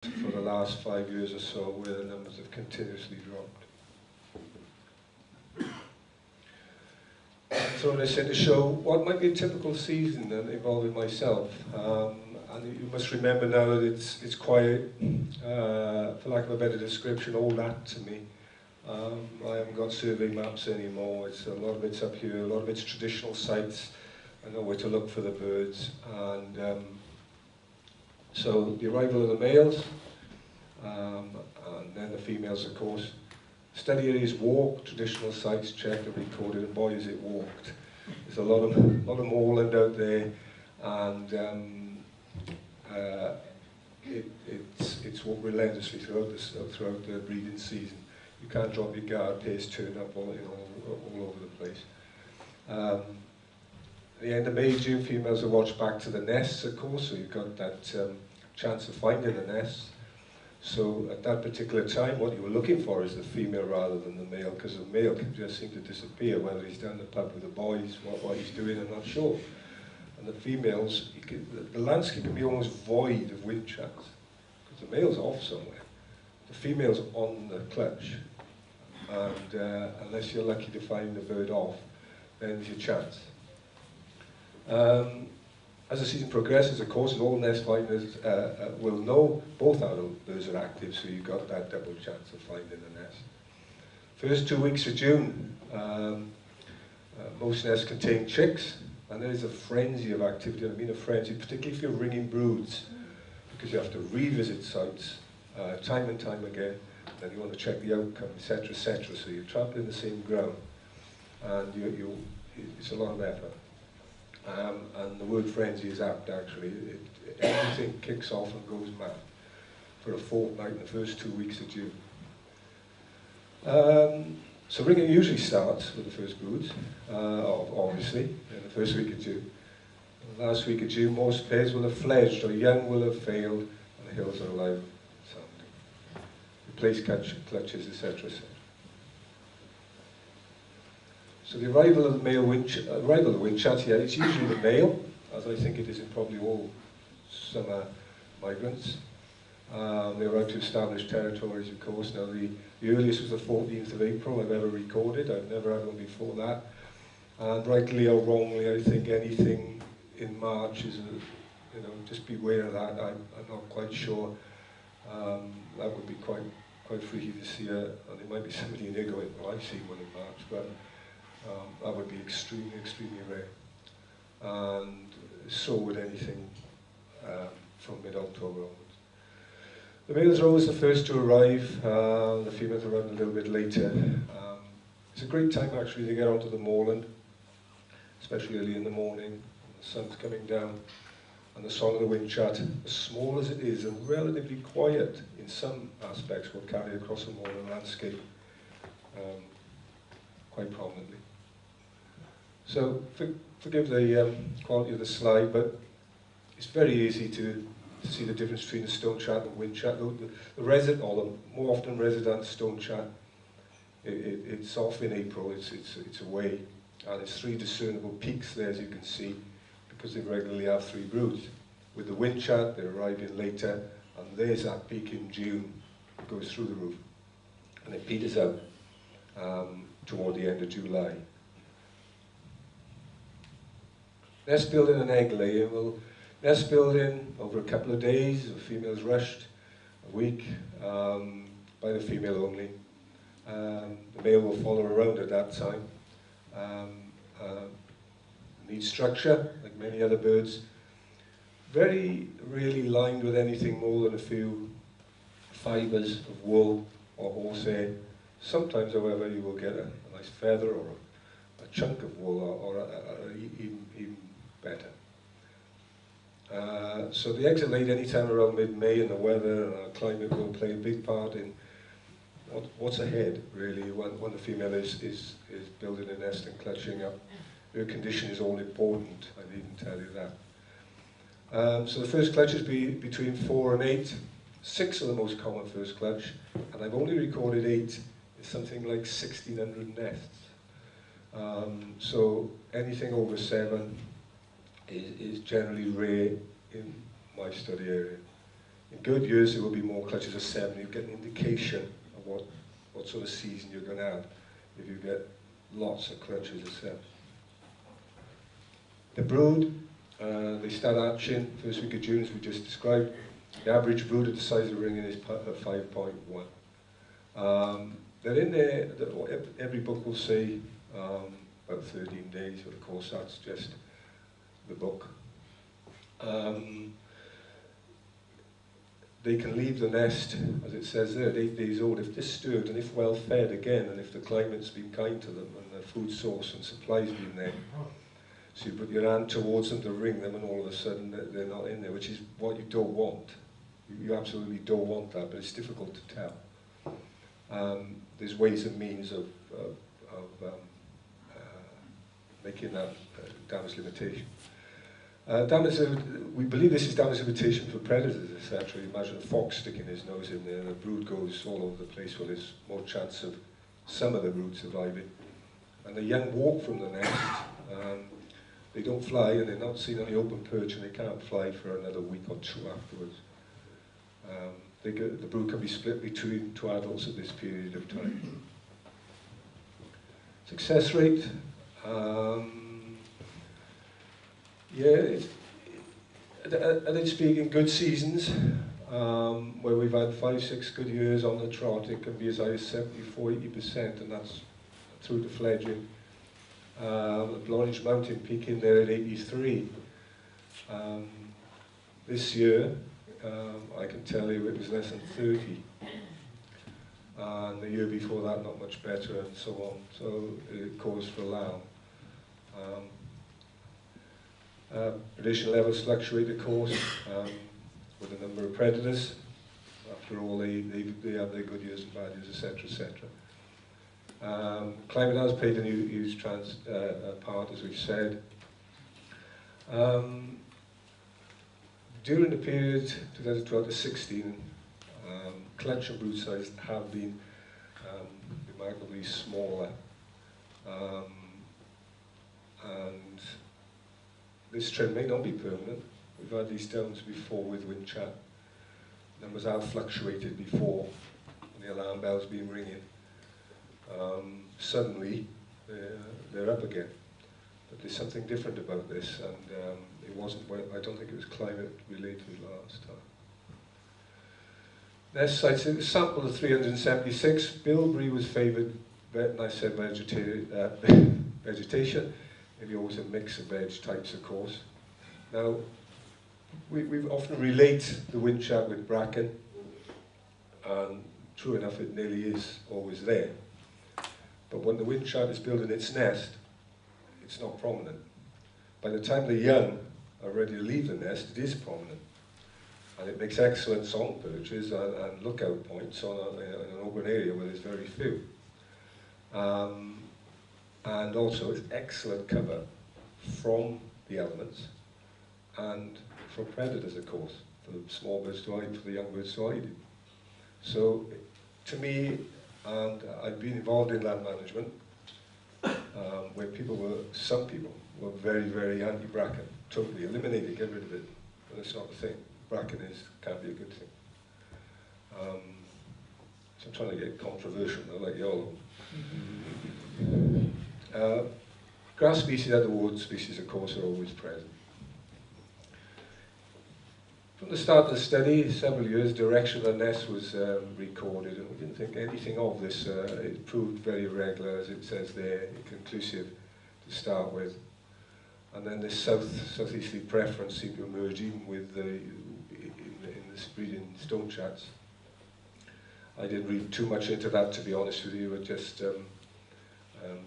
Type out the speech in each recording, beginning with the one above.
for the last 5 years or so, where the numbers have continuously dropped. So this to show what might be a typical season involving myself. And you must remember now that it's quite, for lack of a better description, all that to me. I haven't got survey maps anymore. It's a lot of it's up here, a lot of it's traditional sites. I know where to look for the birds. And so the arrival of the males, and then the females, of course. Study areas walk, traditional sites checked and recorded, and boy is it walked. There's a lot of moorland out there, and it's walked relentlessly throughout the breeding season. You can't drop your guard, pace turn up all over the place. At the end of May, June, females are watched back to the nests, of course, so you've got that chance of finding the nests. So at that particular time, what you were looking for is the female rather than the male, because the male can just seem to disappear, whether he's down the pub with the boys, what he's doing, I'm not sure. And the females, the landscape can be almost void of Whinchats, because the male's off somewhere. The female's on the clutch, and unless you're lucky to find the bird off, then there's your chance. As the season progresses, of course, all nest finders will know both adult birds are active, so you've got that double chance of finding the nest. First 2 weeks of June, most nests contain chicks, and there is a frenzy of activity. I mean a frenzy, particularly if you're ringing broods, because you have to revisit sites time and time again, and you want to check the outcome, etc., etc. So you're trampling the same ground, and it's a lot of effort. And the word frenzy is apt, actually. Everything kicks off and goes mad for a fortnight in the first 2 weeks of June. So ringing usually starts with the first broods, obviously, in the first week of June. The last week of June, most pairs will have fledged, or young will have failed, and the hills are alive and sounding. Replace clutches, etc., etc. So the arrival of the male Whinchat, yeah, it's usually the male, as I think it is in probably all summer migrants. They arrive to established territories, of course. Now the earliest was the 14th of April I've ever recorded. I've never had one before that. And rightly or wrongly, I think anything in March is, just beware of that. I'm not quite sure. That would be quite freaky to see, and there might be somebody in here going, well, I've seen one in March, but that would be extremely, extremely rare. And so would anything from mid-October onwards. The males are always the first to arrive, the females arrive a little bit later. It's a great time actually to get onto the moorland, especially early in the morning, the sun's coming down, and the song of the Whinchat, as small as it is and relatively quiet in some aspects, will carry across the moorland landscape quite prominently. So forgive the quality of the slide, but it's very easy to see the difference between the Stonechat and Whinchat. The resident, or the more often resident Stonechat, it's off in April, it's away, and it's 3 discernible peaks there, as you can see, because they regularly have 3 broods. With the Whinchat, they're arriving later, and there's that peak in June. It goes through the roof, and it peters out toward the end of July. Nest building and egg laying. Well, nest building over a couple of days, the female's rushed, a week, by the female only. The male will follow around at that time. Needs structure, like many other birds. Very rarely lined with anything more than a few fibres of wool or horsehair. Sometimes, however, you will get a nice feather or a chunk of wool, or even better. So the eggs are laid any time around mid-May, and the weather and our climate will play a big part in what's ahead, really, when the female is building a nest and clutching up. Her condition is all important, I needn't tell you that. So the first clutches be between 4 and 8. 6 are the most common first clutch, and I've only recorded 8. It's something like 1,600 nests. So anything over 7 is generally rare in my study area. In good years, there will be more clutches of 7. You get an indication of what sort of season you're going to have if you get lots of clutches of 7. The brood, they start hatching first week of June, as we just described. The average brood at the size of the ring is 5.1. They're in there, every book will say about 13 days, but of course that's just the book. They can leave the nest, as it says there, at 8 days old, if disturbed and if well fed again, and if the climate's been kind to them and the food source and supply's been there. So you put your hand towards them to ring them, and all of a sudden they're not in there, which is what you don't want. You absolutely don't want that, but it's difficult to tell. There's ways and means of making that damage limitation. We believe this is damage limitation for predators, etc. You imagine a fox sticking his nose in there and the brood goes all over the place. Well, there's more chance of some of the brood surviving. And the young walk from the nest. They don't fly, and they're not seen on the open perch, and they can't fly for another week or 2 afterwards. The brood can be split between 2 adults at this period of time. Success rate. Yeah, at its peak in good seasons, where we've had 5-6 good years on the trot, it can be as high as 74-80%, and that's through to fledging. Blorenge Mountain peaking there at 83. This year, I can tell you it was less than 30. And the year before that, not much better, and so on. So it caused for alarm. Predation levels fluctuate, of course, with a number of predators. After all, they have their good years and bad years, etc., etc. Climate has played a huge part, as we've said. During the period 2012 to 16, clutch and brood size have been remarkably smaller. And this trend may not be permanent. We've had these downs before with Whinchat. Numbers have fluctuated before, and the alarm bell's been ringing. Suddenly, they're up again. But there's something different about this, and it wasn't, I don't think it was climate related last time. Nest sites, a sample of 376. Bilberry was favoured, and I said vegetation. Maybe always a mix of veg types, of course. Now, we often relate the Whinchat with bracken, and true enough, it nearly is always there. But when the Whinchat is building its nest, it's not prominent. By the time the young are ready to leave the nest, it is prominent. And it makes excellent song perches and lookout points on in an open area where there's very few. And also it's excellent cover from the elements and from predators, of course, for the small birds to hide, for the young birds to hide in. So, to me, and I've been involved in land management, where some people were very, very anti-bracken, totally eliminate it, get rid of it, but it's not the thing. Bracken can't be a good thing. So I'm trying to get controversial now, like y'all. Grass species and the wood species, of course, are always present. From the start of the study, several years, direction of the nest was recorded, and we didn't think anything of this. It proved very irregular, as it says there, inconclusive to start with. And then this southeasterly preference seemed to emerge even with in this breeding stone chats. I didn't read too much into that, to be honest with you. It just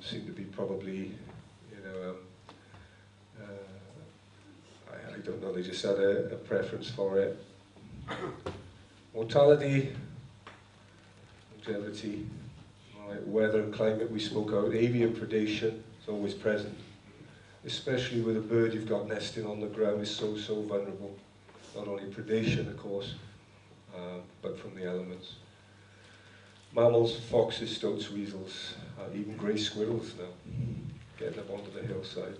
seemed to be probably, I don't know, they just had a preference for it. Mortality, longevity, right, weather and climate we spoke out. Avian predation is always present, especially with a bird you've got nesting on the ground is so vulnerable. Not only predation, of course, but from the elements. Mammals, foxes, stoats, weasels, even grey squirrels now, getting up onto the hillside.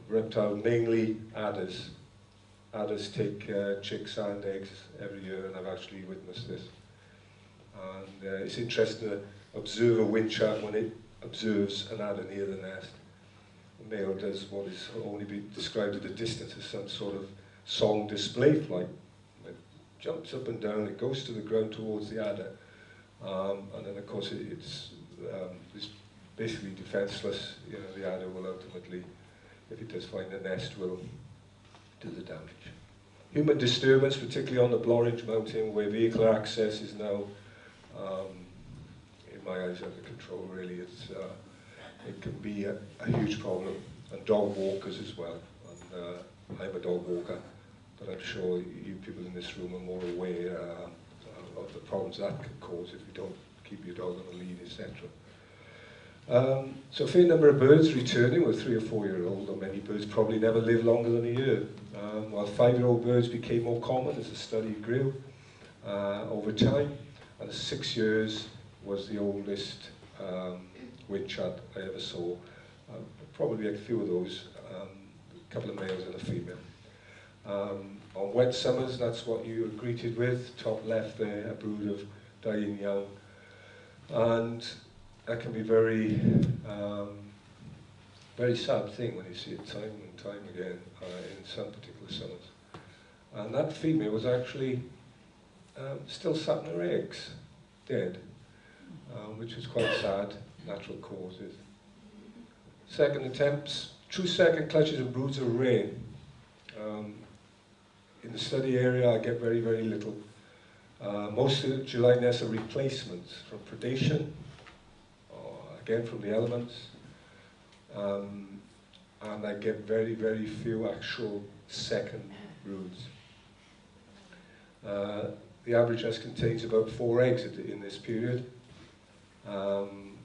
Reptile, mainly adders, adders take chicks and eggs every year, and I've actually witnessed this. And it's interesting to observe a whinchat when it observes an adder near the nest. The male does what is only be described at a distance as some sort of song display flight. It jumps up and down, it goes to the ground towards the adder, and then of course it's basically defenseless. You know, the adder will ultimately, if it does find a nest, will do the damage. Human disturbance, particularly on the Blorenge Mountain, where vehicular access is now, in my eyes, under control. Really, it can be a huge problem, and dog walkers as well. And I'm a dog walker, but I'm sure you people in this room are more aware of the problems that can cause if you don't keep your dog on a lead, etc. So a fair number of birds returning with 3 or 4 year old, or many birds probably never live longer than a year. While 5-year-old birds became more common as the study grew over time, and 6 years was the oldest whinchat I ever saw. Probably a few of those, a couple of males and a female. On wet summers, that's what you are greeted with. Top left there, a brood of dying young. And that can be very, very sad thing when you see it time and time again in some particular summers. And that female was actually still sat in her eggs, dead, which was quite sad, natural causes. Second attempts, true second clutches and broods are rare. In the study area, I get very, very little. Most of the July nests are replacements from predation, or again from the elements, and I get very, very few actual second broods. The average nest contains about 4 eggs in this period, and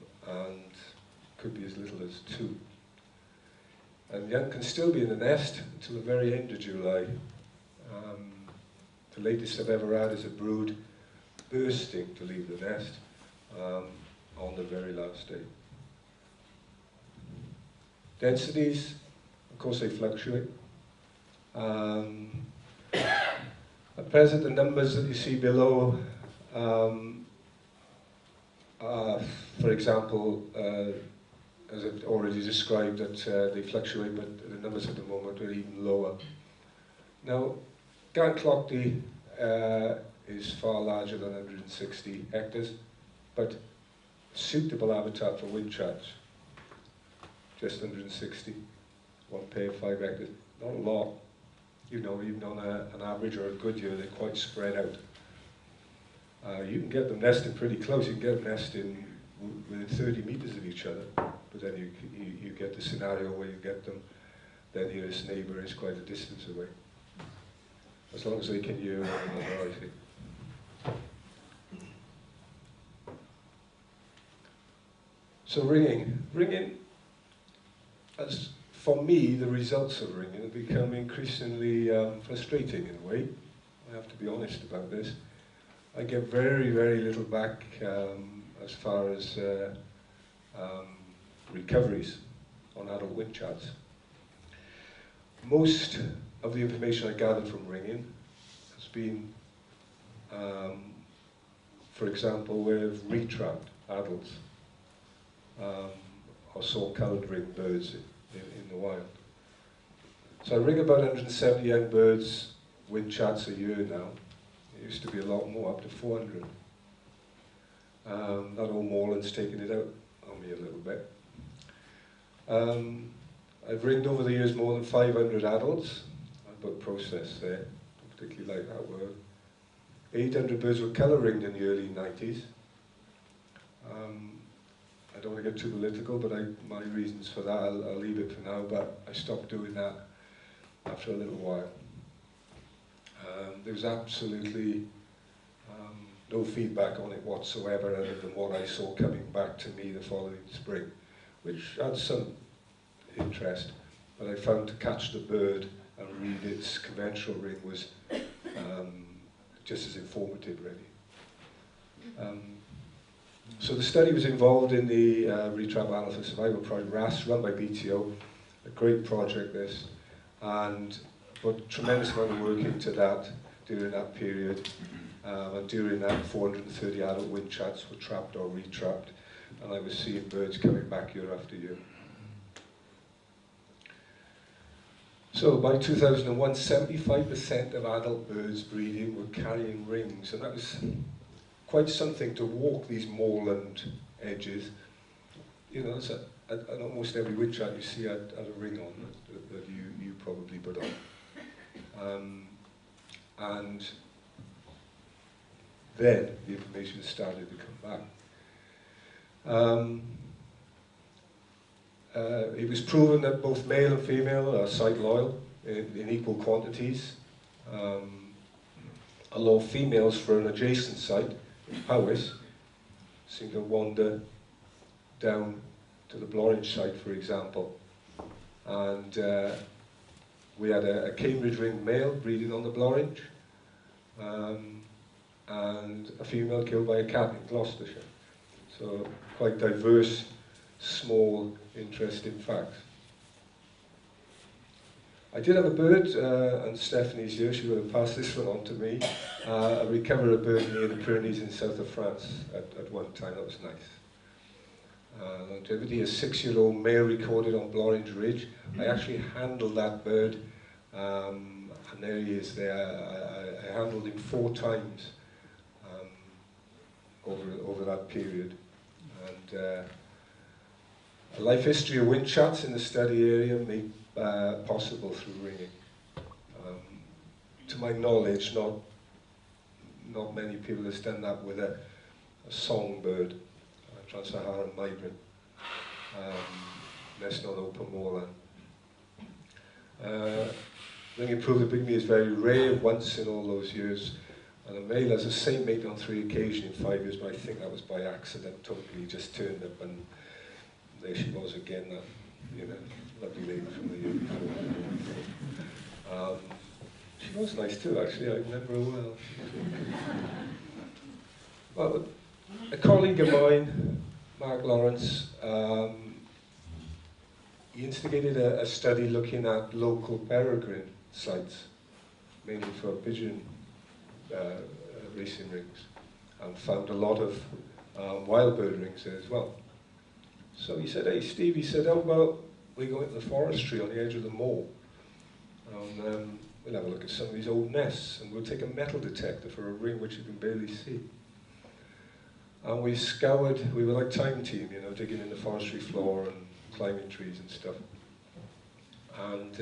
could be as little as 2. And young can still be in the nest until the very end of July. The latest I've ever had is a brood bursting to leave the nest on the very last day. Densities, of course, they fluctuate. At present, the numbers that you see below, for example, as I've already described, that they fluctuate, but the numbers at the moment are even lower. Now, Gantlochdy is far larger than 160 hectares, but suitable habitat for whinchats, just 160, one pair, 5 hectares, not a lot. You know, even on an average or a good year, they're quite spread out. You can get them nesting pretty close. You can get them nesting within 30 meters of each other, but then you get the scenario where you get them, their nearest neighbor is quite a distance away. As long as they can hear one another, I think. So ringing. Ringing, as for me, the results of ringing have become increasingly frustrating in a way. I have to be honest about this. I get very, very little back as far as recoveries on adult whinchats. Most of the information I gathered from ringing has been, for example, where I've retrapped adults or saw coloured ring birds in the wild. So I ring about 170 young birds, whinchats a year now. It used to be a lot more, up to 400. That old moorland's taken it out on me a little bit. I've ringed over the years more than 500 adults. I've got process there, don't particularly like that word. 800 birds were colour ringed in the early 90s. I don't want to get too political, but my reasons for that, I'll leave it for now, but I stopped doing that after a little while. There was absolutely no feedback on it whatsoever, other than what I saw coming back to me the following spring, which had some interest, but I found to catch the bird and read its conventional ring was just as informative, really. So the study was involved in the Retrap Alpha Survival Project, RAS, run by BTO, a great project this, and put tremendous amount of work into that during that period. And during that, 430 adult Winchats were trapped or retrapped, and I was seeing birds coming back year after year. So by 2001, 75% of adult birds breeding were carrying rings, and that was quite something to walk these moorland edges. You know, it's and almost every Whinchat you see had a ring on that you probably put on. And then the information started to come back. It was proven that both male and female are site loyal in equal quantities. Although females for an adjacent site, in Powys, seem to wander down to the Blorenge site, for example. And we had a Cambridge ringed male breeding on the Blorenge, and a female killed by a cat in Gloucestershire. So quite diverse, small, interesting facts. I did have a bird, and Stephanie's here, she would have passed this one on to me. I recovered a bird near the Pyrenees in south of France at one time. That was nice. Longevity, a 6-year-old male recorded on Blorenge Ridge. I actually handled that bird, and there he is there. I handled him 4 times over that period. And a life history of Winchats in the study area made possible through ringing. To my knowledge, not many people have done that with a songbird, a trans-Saharan migrant, nesting on open moorland. Ringing provability is very rare, once in all those years, and a male has the same mate on 3 occasions in 5 years, but I think that was by accident, totally just turned up and there she was again, that, you know, lovely lady from the year before. She was nice too, actually, I remember her well. Well, a colleague of mine, Mark Lawrence, he instigated a study looking at local peregrine sites, mainly for pigeon racing rings, and found a lot of wild bird rings there as well. So he said, hey Steve, he said, oh well, we go into the forestry on the edge of the moor, and we'll have a look at some of these old nests, and we'll take a metal detector for a ring which you can barely see. And we scoured, we were like time team, you know, digging in the forestry floor and climbing trees and stuff. And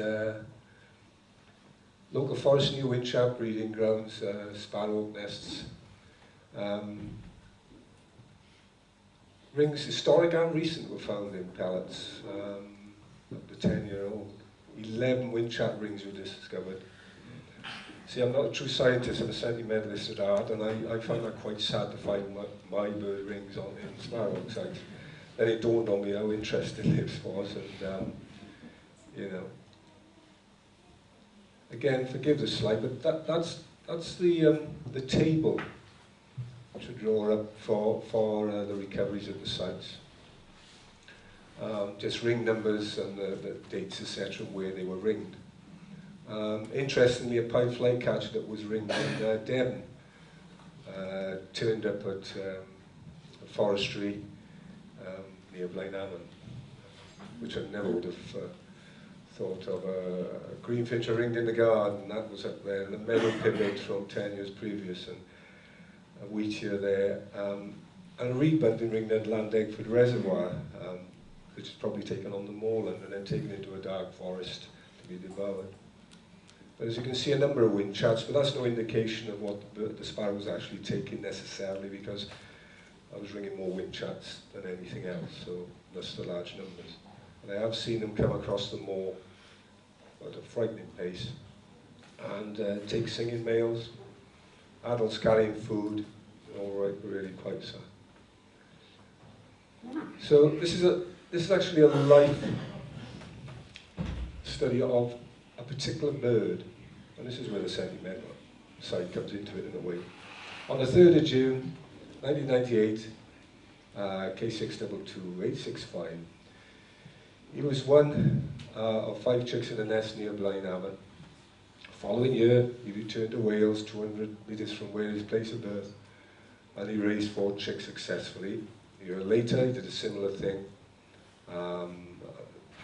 local forest near Whinchat, breeding grounds, sparrow nests. Rings, historic and recent, were found in pellets, up to 10-year-old. 11 Whinchat rings were discovered. See, I'm not a true scientist, I'm a sentimentalist at heart, and I found that quite sad to find my bird rings on in sparrow sites. Then it dawned on me how interesting this was, and you know. Again, forgive the slide, but that's the table to draw up for the recoveries at the sites. Just ring numbers and the dates, etc., where they were ringed. Interestingly, a pied flycatcher that was ringed in Devon turned up at a forestry near Blaenavon, which I never would have thought of. A greenfinch ringed in the garden, that was up there, and a meadow pivot from 10 years previous, and a wheatear there, and a reed bunting ringed at Llandegford Reservoir, which is probably taken on the moorland and then taken into a dark forest to be devoured. But as you can see, a number of Winchats, but that's no indication of what the sparrow was actually taking necessarily, because I was ringing more Winchats than anything else, so that's the large numbers. And I have seen them come across the moor at a frightening pace and take singing males, adults carrying food, all right, really quite sad. So this is actually a life study of a particular bird, and this is where the sentimental side comes into it in a way. On the 3rd of June, 1998, K622865, he was one of 5 chicks in a nest near Blaenavon, following year, he returned to Wales, 200 metres from where his place of birth, and he raised 4 chicks successfully. A year later, he did a similar thing. And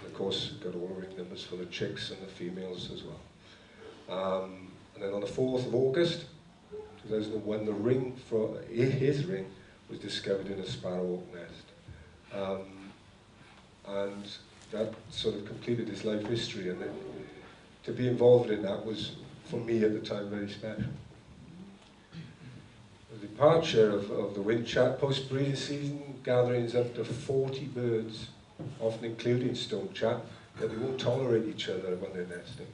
of course, got all the ring numbers for the chicks and the females as well. And then on the 4th of August, 2001, the ring for his ring was discovered in a sparrowhawk nest. And that sort of completed his life history, and then to be involved in that was, for me at the time, very special. The departure of the Whinchat post-breeding season, gatherings up to 40 birds, often including stonechat, but they won't tolerate each other when they're nesting.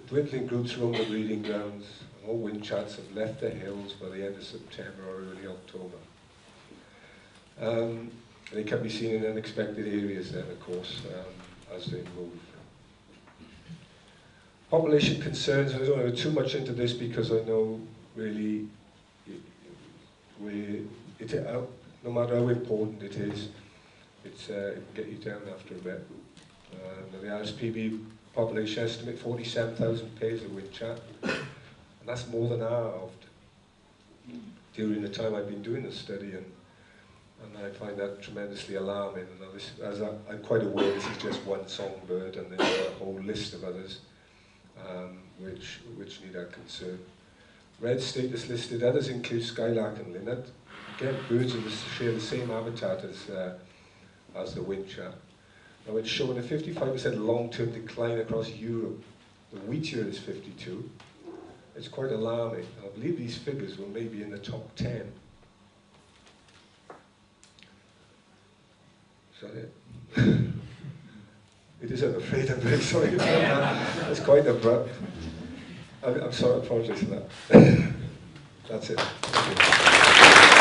Dwindling groups roam the breeding grounds, and all Winchats have left the hills by the end of September or early October. They can be seen in unexpected areas then, of course, as they move. Population concerns, I don't go too much into this because I know really no matter how important it is, it can get you down after a bit. The RSPB population estimate 47,000 pairs of Whinchat, and that's more than halved during the time I've been doing this study, and I find that tremendously alarming. And I'm quite aware this is just one songbird, and there's a whole list of others which need our concern. Red status listed others include skylark and linnet. Again, birds share the same habitat as the Whinchat. Now it's showing a 55% long-term decline across Europe. The wheat year is 52. It's quite alarming. I believe these figures were maybe in the top 10. Is that it? It is, I'm afraid. I'm very sorry about that. It's quite abrupt. I'm sorry, I apologize for that. That's it. Thank you.